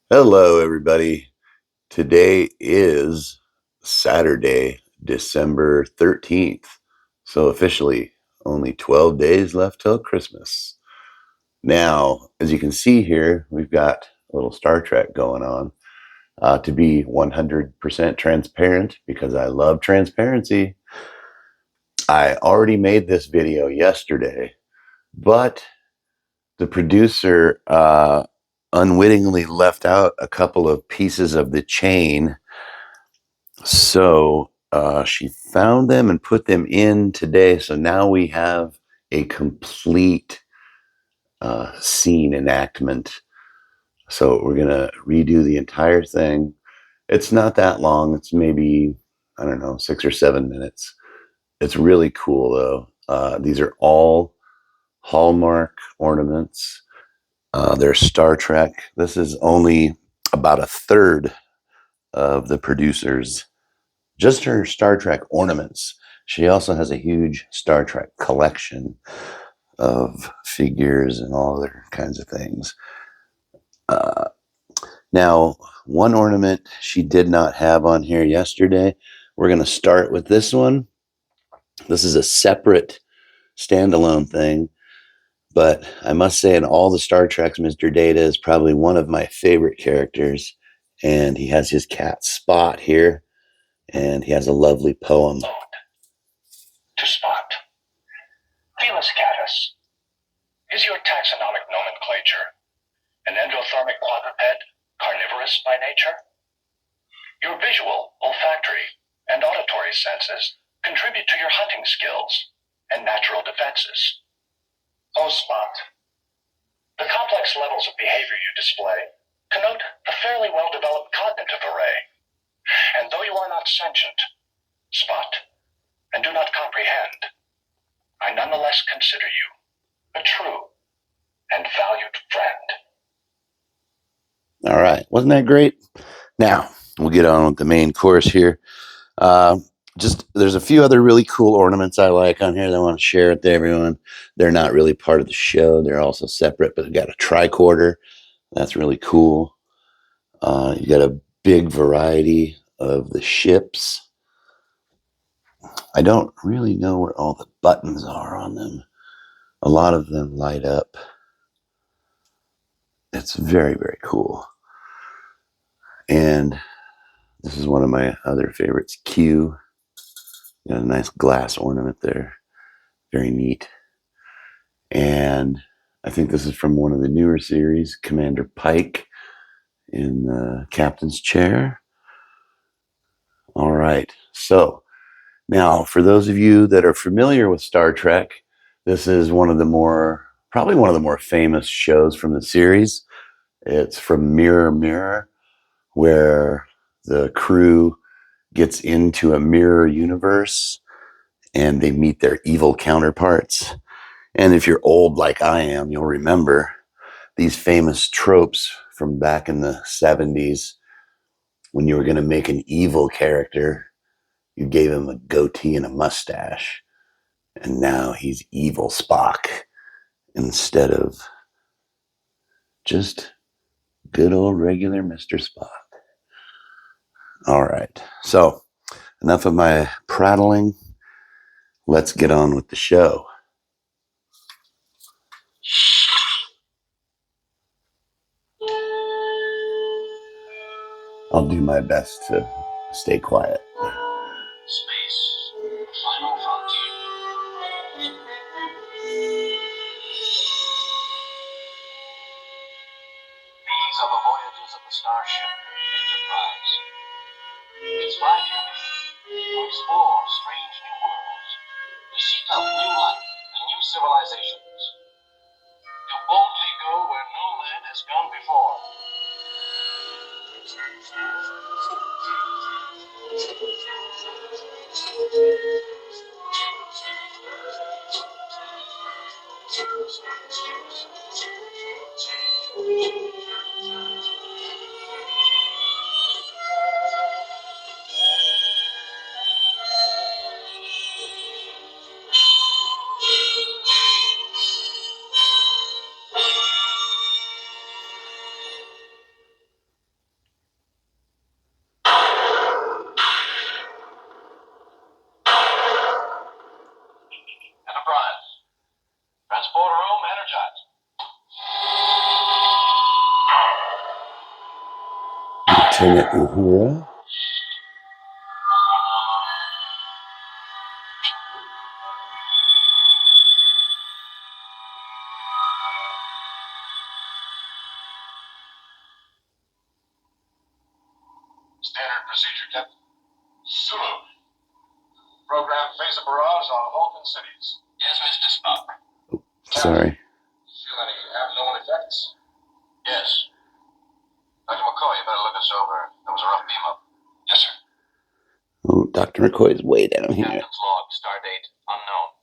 Hello, everybody. Today is Saturday, December 13th. So, officially, only 12 days left till Christmas. Now, as you can see here, we've got a little Star Trek going on. To be 100% transparent, because I love transparency, I already made this video yesterday, but the producer unwittingly left out a couple of pieces of the chain. So she found them and put them in today. So now we have a complete scene enactment. So we're going to redo the entire thing. It's not that long. It's maybe, I don't know, 6 or 7 minutes. It's really cool, though. These are all Hallmark ornaments. They're Star Trek. This is only about a third of the producer's, just her Star Trek ornaments. She also has a huge Star Trek collection of figures and all other kinds of things. Uh, Now, one ornament she did not have on here yesterday. We're going to start with this one. This is a separate standalone thing, but I must say, in all the Star Treks, Mr. Data is probably one of my favorite characters. And he has his cat Spot here, and he has a lovely poem. To Spot. Felis catus. Is your taxonomic nomenclature an endothermic quadruped, carnivorous by nature? Your visual, olfactory, and auditory senses contribute to your hunting skills and natural defenses. Oh, Spot. The complex levels of behavior you display connote a fairly well-developed cognitive array. And though you are not sentient, Spot, and do not comprehend, I nonetheless consider you a true and valued friend. All right. Wasn't that great? Now, we'll get on with the main course here. Just there's a few other really cool ornaments I like on here that I want to share with everyone. They're not really part of the show. They're also separate, but they've got a tricorder. That's really cool. You got a big variety of the ships. I don't really know where all the buttons are on them. A lot of them light up. It's very, very cool. And this is one of my other favorites, Q. Got a nice glass ornament there. Very neat. And I think this is from one of the newer series, Commander Pike in the captain's chair. All right. So now, for those of you that are familiar with Star Trek, this is probably one of the more famous shows from the series. It's from Mirror Mirror, where the crew gets into a mirror universe and they meet their evil counterparts. And if you're old like I am, you'll remember these famous tropes from back in the 70s when you were going to make an evil character. You gave him a goatee and a mustache, and now he's evil Spock instead of just good old regular Mr. Spock. All right, so enough of my prattling. Let's get on with the show. I'll do my best to stay quiet. Space, final frontier. These are the voyages of the starship Enterprise. Its 5-year mission to explore strange new worlds, to seek out new life and new civilizations, to boldly go where no man has gone before. Lieutenant Uhura. Standard procedure, Captain. Sulu. Program phase a barrage on Vulcan cities. Yes, Mr. Spock. Sorry. Feel any abnormal effects? Yes. Dr. McCoy, you better look us over. That was a rough beam up. Yes, sir. Oh, Dr. McCoy is way down here. Captain's log, stardate unknown.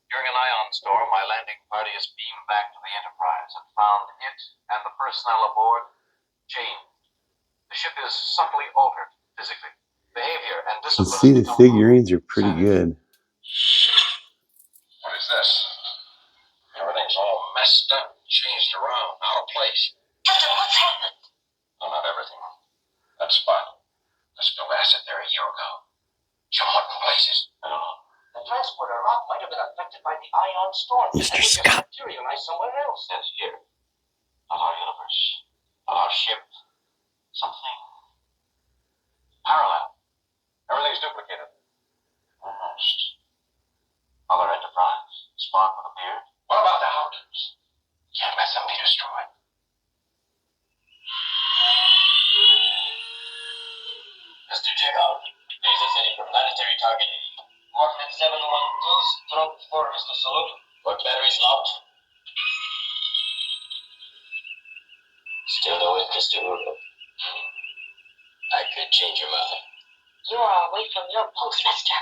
During an ion storm, my landing party is beamed back to the Enterprise and found it and the personnel aboard changed. The ship is subtly altered physically. Behavior and You can discipline. see the figurines are pretty good. What is this? Everything's all messed up, changed around, out of place. Captain, what's happened? No, not everything. That spot. I spilled acid there a year ago. Show what places. I don't know. The transporter rock might have been affected by the ion storm. Mr. And would Scott. just materialize somewhere else. Yes, here. Not our universe. Not our ship. Something parallel. Everything's duplicated. Almost. Other Enterprise. Spock with a beard. What about the Howdens? Can't let them be destroyed. Mr. Chekhov, laser setting for planetary targeting. Coordinate 712, stroke 4, Mr. Salute. What batteries locked? Still no interest in Uruk. I could change your mind. You are away from your post, mister.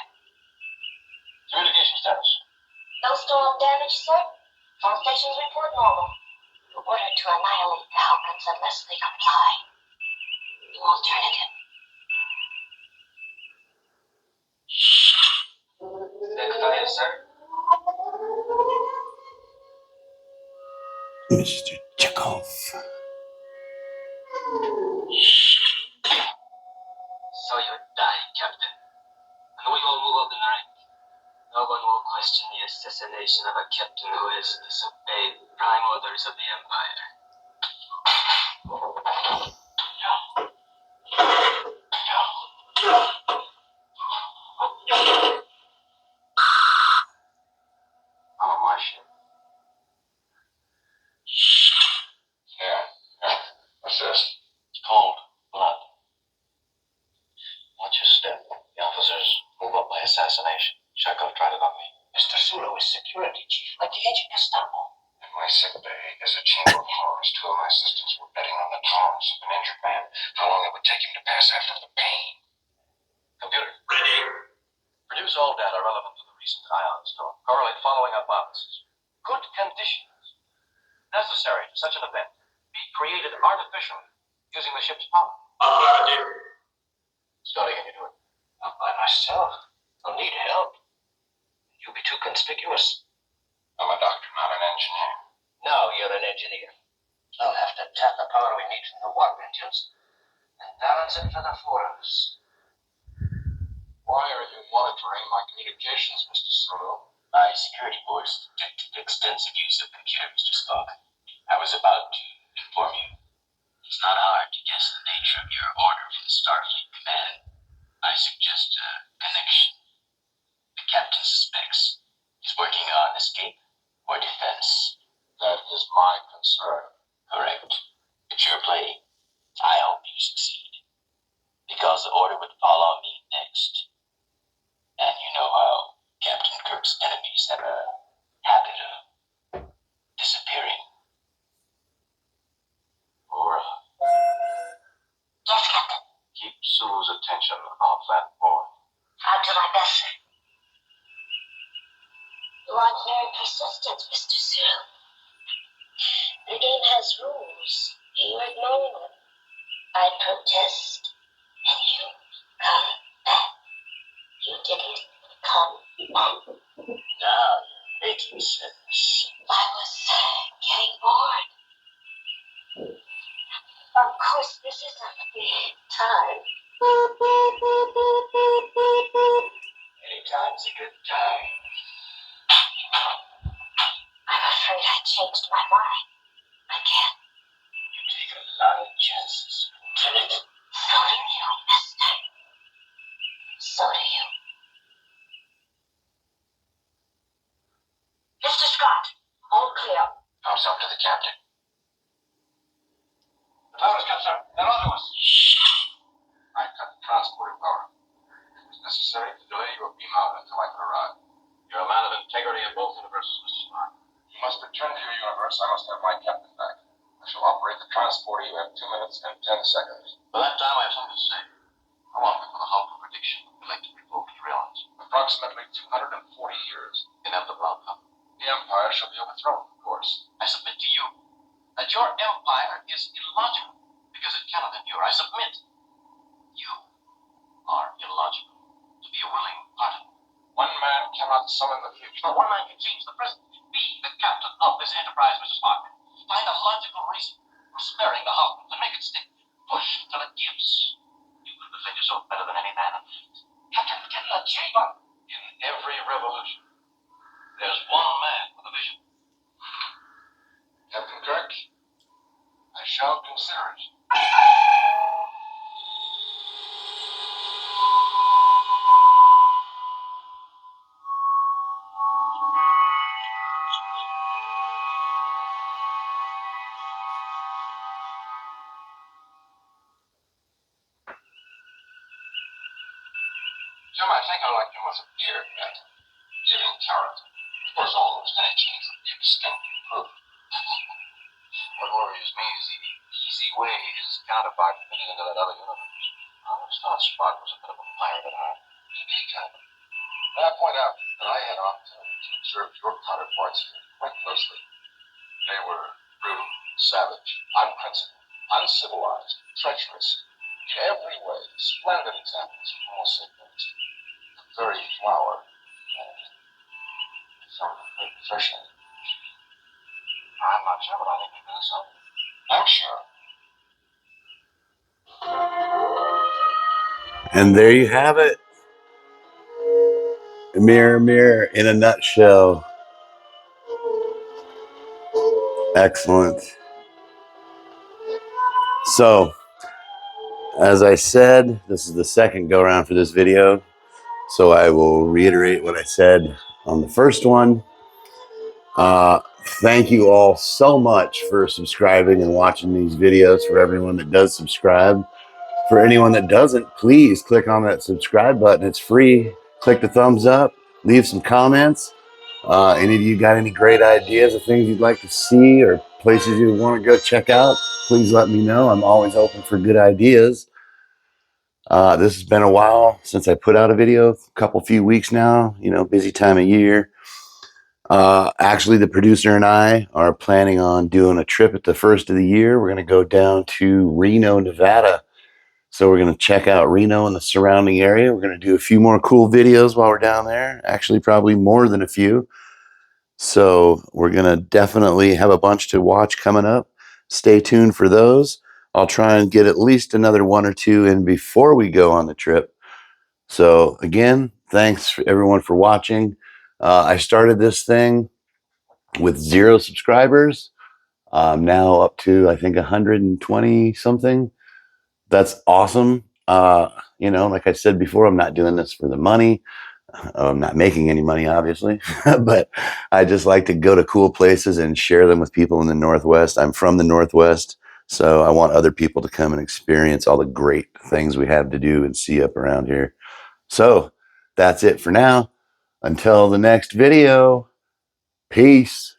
Communication status. No storm damage, sir. All stations report normal. You're ordered to annihilate the Falcons unless they comply. No alternative. Stand by, sir. Mr. Chekhov. So you die, Captain. And we all move up in rank. No one will question the assassination of a captain who has disobeyed prime orders of the Empire. I'm on my ship. Yeah. What's this? It's cold blood. Watch your step. The officers move up by assassination. Chekhov tried it on me. Mr. Sulu is security chief, like the agent Gestapo. In my sick bay is a chamber of horrors. Two of my assistants were betting on the tolerance of an injured man, how long it would take him to pass after the pain. Computer. Ready. Produce all data relevant to the recent ion storm. Correlate following hypothesis. Good conditions necessary to such an event be created artificially using the ship's power. Affirmative. Scotty, can you do it? Not by myself. I'll need help. You'll be too conspicuous. I'm a doctor, not an engineer. No, you're an engineer. I'll have to tap the power we need from the warp engines and balance it for the four of us. Why are you monitoring my communications, Mr. Sulu? My security force detected extensive use of computer, Mr. Spock. I was about to inform you. It's not hard to guess the nature of your order for the Starfleet Command. I suggest a connection. The captain suspects he's working on escape or defense. That is my concern. Correct. It's your play. I hope you succeed. Because the order would fall on me next. And you know how Captain Kirk's enemies have a habit of disappearing. Laura, Yes, Captain. keep Sulu's attention off that boy. I'll do my best, sir. You are very persistent, Mr. Sulu. The game has rules. You ignore them. I protest, and you come back. You didn't come back. Now you're making sense. I was getting bored. Of course, this isn't the time. Anytime's a good time. I'm afraid I changed my mind. I can't. You take a lot of chances, Lieutenant. Thomas. I cut the transporter power. It was necessary to delay your beam out until I could arrive. You're a man of integrity in both universes, Mr. Smart. You must return to your universe. I must have my captain back. I shall operate the transporter. You have 2 minutes and 10 seconds. By that time, I have something to say. How long before the Hulk prediction will be elected people realize? Approximately 240 years. Inevitable outcome. The Empire shall be overthrown, of course. I submit to you that your empire is illogical because it cannot endure. I submit you are illogical to be a willing partner. One man cannot summon the future. But one man can change the present. Be the captain of this enterprise, Mr. Spock. Find a logical reason for sparing the Hulk and make it stick. Push till it gives. You will defend yourself better than any man. Captain, get the chamber. In every revolution, there's one man with a vision. Captain Kirk, I shall consider it. Jim, I think I like him as a beard, man. Giving character. Of course, almost any chance would be distinctly improved. What worries me is the easy way his counterpart fitted into that other universe. I always thought Spock was a bit of a pirate at heart. Indeed, Captain. May I point out that I had an opportunity to observe your counterparts here quite closely. They were brutal, savage, unprincipled, uncivilized, treacherous. In every way, splendid examples of Homo sapiens. The very flower and some refreshing. I'm not sure, but I think we've been something. I'm sure. And there you have it. Mirror, mirror in a nutshell. Excellent. So, as I said, this is the second go around for this video. So I will reiterate what I said on the first one. Thank you all so much for subscribing and watching these videos. For everyone that does subscribe. For anyone that doesn't, please click on that subscribe button. It's free. Click the thumbs up. Leave some comments. Any of you got any great ideas of things you'd like to see or places you want to go check out, please let me know. I'm always open for good ideas. This has been a while since I put out a video, few weeks now, busy time of year. Actually, the producer and I are planning on doing a trip at the first of the year. We're going to go down to Reno, Nevada. So we're going to check out Reno and the surrounding area. We're going to do a few more cool videos while we're down there. Actually, probably more than a few. So we're going to definitely have a bunch to watch coming up. Stay tuned for those. I'll try and get at least another one or two in before we go on the trip. So again, thanks everyone for watching. I started this thing with 0 subscribers. I'm now up to, I think, 120 something. That's awesome. Like I said before, I'm not doing this for the money. I'm not making any money, obviously, but I just like to go to cool places and share them with people in the Northwest. I'm from the Northwest, so I want other people to come and experience all the great things we have to do and see up around here. So that's it for now. Until the next video, peace.